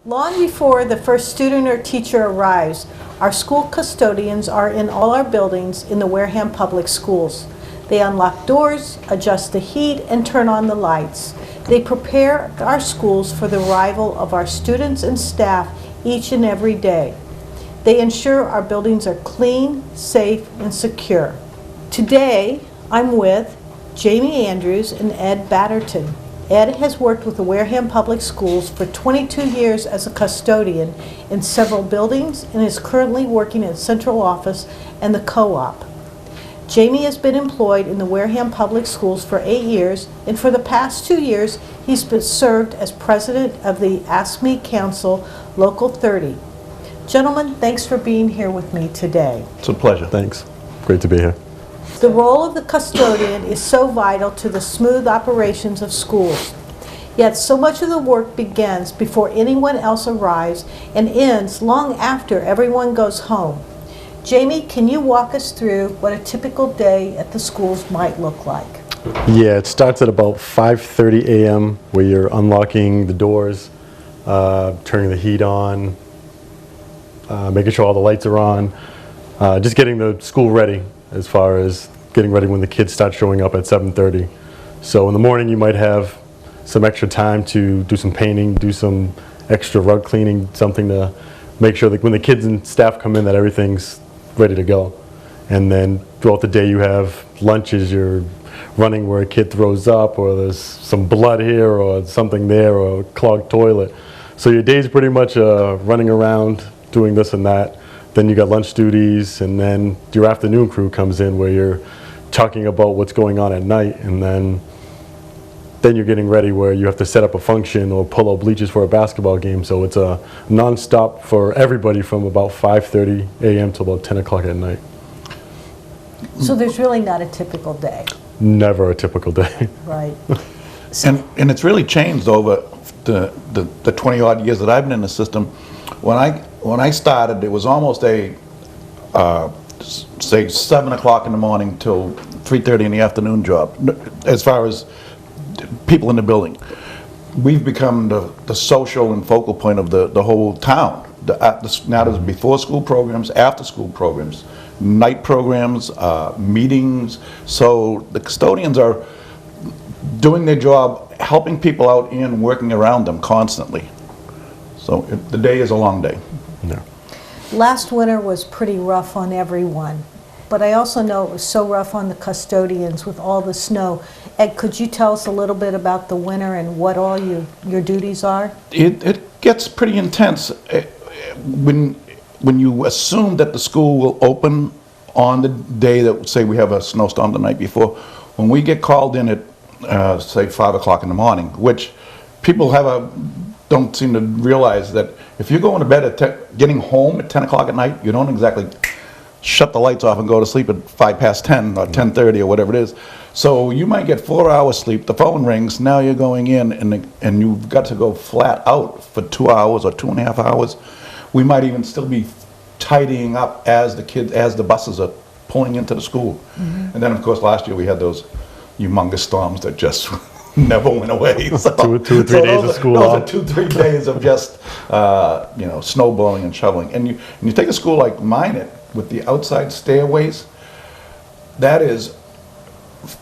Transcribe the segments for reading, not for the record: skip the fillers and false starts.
Long before the first student or teacher arrives, our school custodians are in all our buildings in the Wareham Public Schools. They unlock doors, adjust the heat, and turn on the lights. They prepare our schools for the arrival of our students and staff each and every day. They ensure our buildings are clean, safe, and secure. Today, I'm with Jamie Andrews and Ed Batterton. Ed has worked with the Wareham Public Schools for 22 years as a custodian in several buildings and is currently working in central office and the co-op. Jamie has been employed in the Wareham Public Schools for 8 years, and for the past 2 years, he's been served as president of the ASME Council Local 30. Gentlemen, thanks for being here with me today. It's a pleasure. Thanks. Great to be here. The role of the custodian is so vital to the smooth operations of schools. Yet so much of the work begins before anyone else arrives and ends long after everyone goes home. Jamie, can you walk us through what a typical day at the schools might look like? Yeah, it starts at about 5:30 a.m. where you're unlocking the doors, turning the heat on, making sure all the lights are on, just getting the school ready as far as getting ready when the kids start showing up at 7:30. So in the morning you might have some extra time to do some painting, do some extra rug cleaning, something to make sure that when the kids and staff come in that everything's ready to go. And then throughout the day you have lunches, you're running where a kid throws up or there's some blood here or something there or a clogged toilet. So your day's pretty much running around doing this and that. Then you got lunch duties, and then your afternoon crew comes in where you're talking about what's going on at night, and then you're getting ready where you have to set up a function or pull out bleachers for a basketball game. So it's a non-stop for everybody from about 5:30 a.m. to about 10 o'clock at night. So there's really not a typical day. Never a typical day. Right. And it's really changed over the 20-odd years that I've been in the system. When I started, it was almost a, say, 7 o'clock in the morning till 3:30 in the afternoon job, as far as people in the building. We've become the social and focal point of the whole town. Now there's before school programs, after school programs, night programs, meetings. So the custodians are doing their job, helping people out and working around them constantly. So the day is a long day. Yeah. Last winter was pretty rough on everyone, but I also know it was so rough on the custodians with all the snow. Ed, could you tell us a little bit about the winter and what all your duties are? It gets pretty intense when you assume that the school will open on the day that, say, we have a snowstorm the night before. When we get called in at, say, 5 o'clock in the morning, which people don't seem to realize that if you're going to bed getting home at 10 o'clock at night, you don't exactly shut the lights off and go to sleep at 5 past 10 or 10:30 or whatever it is. So you might get 4 hours sleep, the phone rings, now you're going in and you've got to go flat out for 2 hours or 2.5 hours. We might even still be tidying up as the buses are pulling into the school. Mm-hmm. And then of course last year we had those humongous storms that just never went away. So, two or three days of school off. Those are 2-3 days of just snow blowing and shoveling. And you take a school like mine with the outside stairways, that is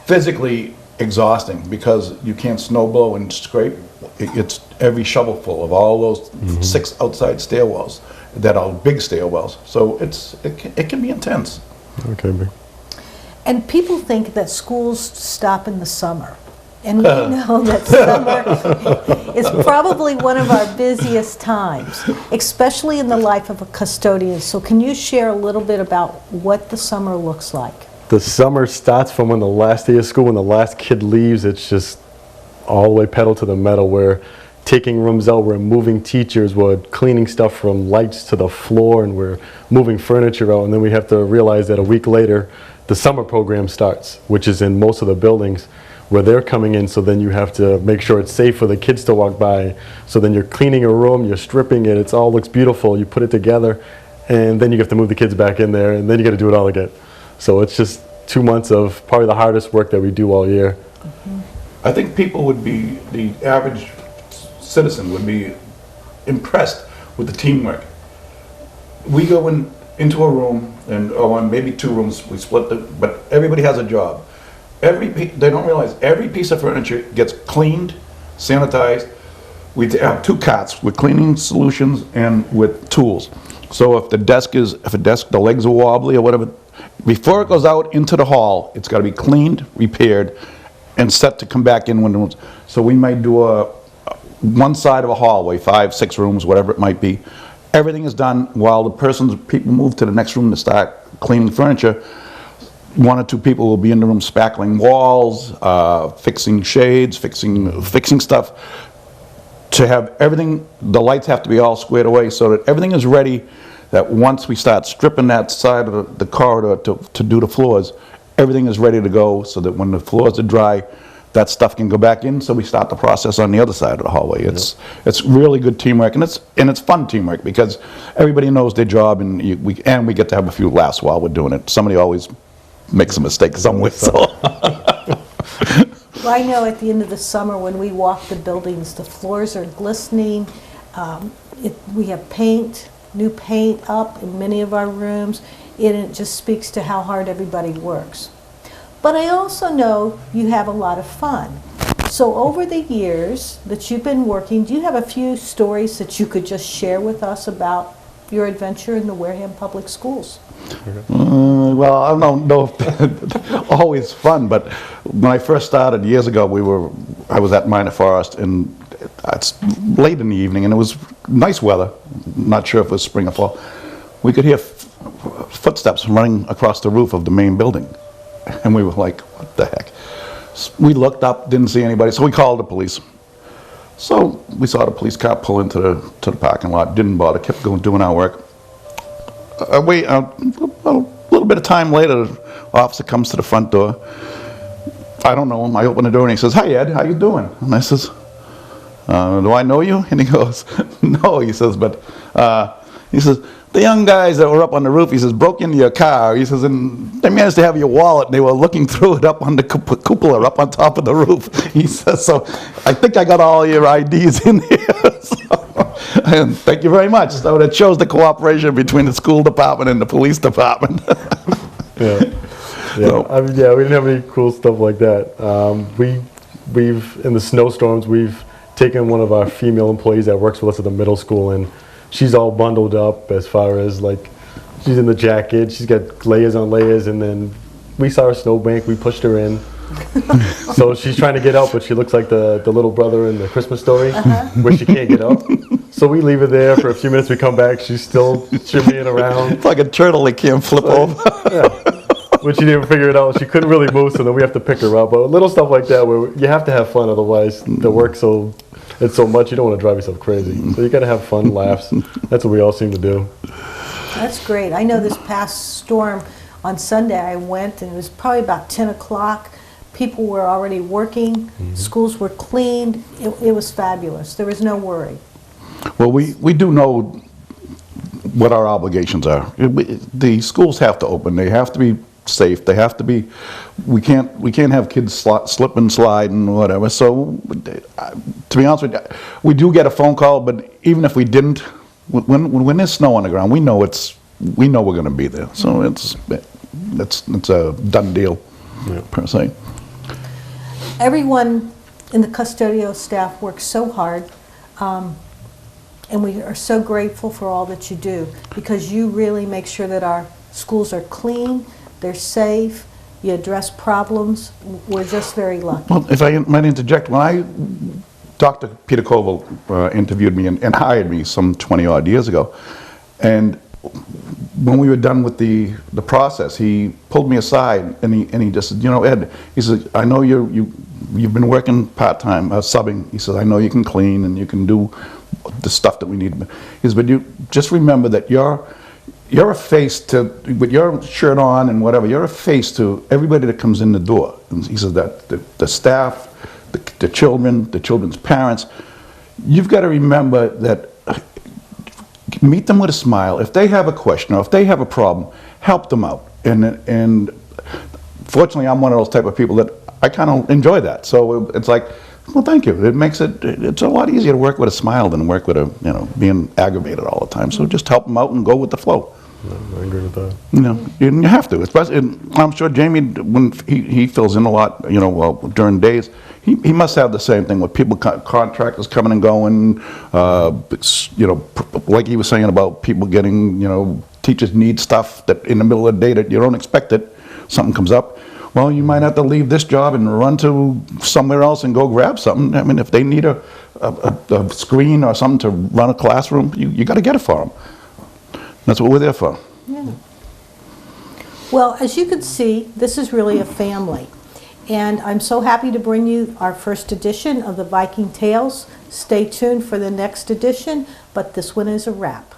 physically exhausting because you can't snow blow and scrape. It's every shovelful of all those 6 outside stairwells that are big stairwells. So it can be intense. Okay. And people think that schools stop in the summer. And we know that summer is probably one of our busiest times, especially in the life of a custodian. So can you share a little bit about what the summer looks like? The summer starts from when the last day of school, when the last kid leaves. It's just all the way pedal to the metal. We're taking rooms out, we're moving teachers, we're cleaning stuff from lights to the floor, and we're moving furniture out. And then we have to realize that a week later, the summer program starts, which is in most of the buildings, where they're coming in, so then you have to make sure it's safe for the kids to walk by. So then you're cleaning a room, you're stripping it, it all looks beautiful, you put it together, and then you have to move the kids back in there, and then you got to do it all again. So it's just 2 months of probably the hardest work that we do all year. I think people would be, the average citizen would be impressed with the teamwork. We go into a room, or maybe 2 rooms, we split but everybody has a job. They don't realize every piece of furniture gets cleaned, sanitized. We have 2 carts with cleaning solutions and with tools. So if the legs are wobbly or whatever, before it goes out into the hall, it's got to be cleaned, repaired, and set to come back in when the rooms. So we might do one side of a hallway, 5, 6 rooms, whatever it might be. Everything is done while people move to the next room to start cleaning furniture. 1 or 2 people will be in the room spackling walls, fixing shades, fixing stuff, to have everything. The lights have to be all squared away so that everything is ready, that once we start stripping that side of the corridor to do the floors, everything is ready to go, so that when the floors are dry, that stuff can go back in, so we start the process on the other side of the hallway. It's really good teamwork, and it's fun teamwork, because everybody knows their job, and we get to have a few laughs while we're doing it. Somebody always makes a mistake somewhere, so. Well, I know at the end of the summer when we walk the buildings, the floors are glistening. We have new paint up in many of our rooms, and it just speaks to how hard everybody works. But I also know you have a lot of fun. So over the years that you've been working, do you have a few stories that you could just share with us about your adventure in the Wareham Public Schools? Well, I don't know if they're always fun, but when I first started years ago, I was at Minor Forest, and it's late in the evening, and it was nice weather. Not sure if it was spring or fall. We could hear footsteps running across the roof of the main building, and we were like, "What the heck?" We looked up, didn't see anybody, so we called the police. So we saw the police car pull into the parking lot. Didn't bother, kept going doing our work. A little bit of time later, the officer comes to the front door. I don't know him. I open the door and he says, "Hi Ed, how you doing?" And I says, "Do I know you?" And he goes, "No," he says, "but," he says, "the young guys that were up on the roof," he says, "broke into your car," he says, "and they managed to have your wallet, and they were looking through it up on the cupola, up on top of the roof." He says, "So I think I got all your IDs in here." And thank you very much. So that shows the cooperation between the school department and the police department. Yeah. So- I mean, we didn't have any cool stuff like that. We've in the snowstorms, we've taken one of our female employees that works with us at the middle school, and she's all bundled up as far as like, she's in the jacket, she's got layers on layers, and then we saw her snowbank, we pushed her in. So she's trying to get out, but she looks like the little brother in the Christmas Story, where she can't get out. So we leave her there for a few minutes, we come back, she's still shimmying around. It's like a turtle that can't flip over. Yeah. When she didn't figure it out, she couldn't really move, so then we have to pick her up. But little stuff like that, where you have to have fun, otherwise the work it's so much, you don't want to drive yourself crazy. So you got to have fun, laughs. That's what we all seem to do. That's great. I know this past storm on Sunday I went, and it was probably about 10 o'clock. People were already working. Schools were cleaned. It was fabulous. There was no worry. Well, we do know what our obligations are. The schools have to open. They have to be safe. They have to be. We can't have kids slip and slide and whatever. So, to be honest with you, we do get a phone call. But even if we didn't, when there's snow on the ground, we know we're going to be there. So it's a done deal, per se. Everyone in the custodial staff works so hard, and we are so grateful for all that you do, because you really make sure that our schools are clean, they're safe, you address problems. We're just very lucky. Well, if I might interject, Dr. Peter Koval interviewed me and hired me some 20-odd years ago, and when we were done with the process, he pulled me aside and he just said, "Ed," he said, "I know you've been working part-time, subbing." He said, "I know you can clean and you can do the stuff that we need." He said, "But you just remember that you're a face to, with your shirt on and whatever, you're a face to everybody that comes in the door." And he said that the staff, the children, the children's parents, you've got to remember that, meet them with a smile. If they have a question or if they have a problem, help them out. And fortunately, I'm one of those type of people that I kind of enjoy that. So it's like, Well, thank you. It makes it's a lot easier to work with a smile than work with being aggravated all the time. So just help them out and go with the flow. I agree with that. And you have to. Especially, and I'm sure Jamie, when he fills in a lot, well, during days, he must have the same thing with people, contractors coming and going. Like he was saying about people getting, teachers need stuff that in the middle of the day that you don't expect it, something comes up. Well, you might have to leave this job and run to somewhere else and go grab something. I mean, if they need a screen or something to run a classroom, you got to get it for them. That's what we're there for. Yeah. Well, as you can see, this is really a family. And I'm so happy to bring you our first edition of the Viking Tales. Stay tuned for the next edition, but this one is a wrap.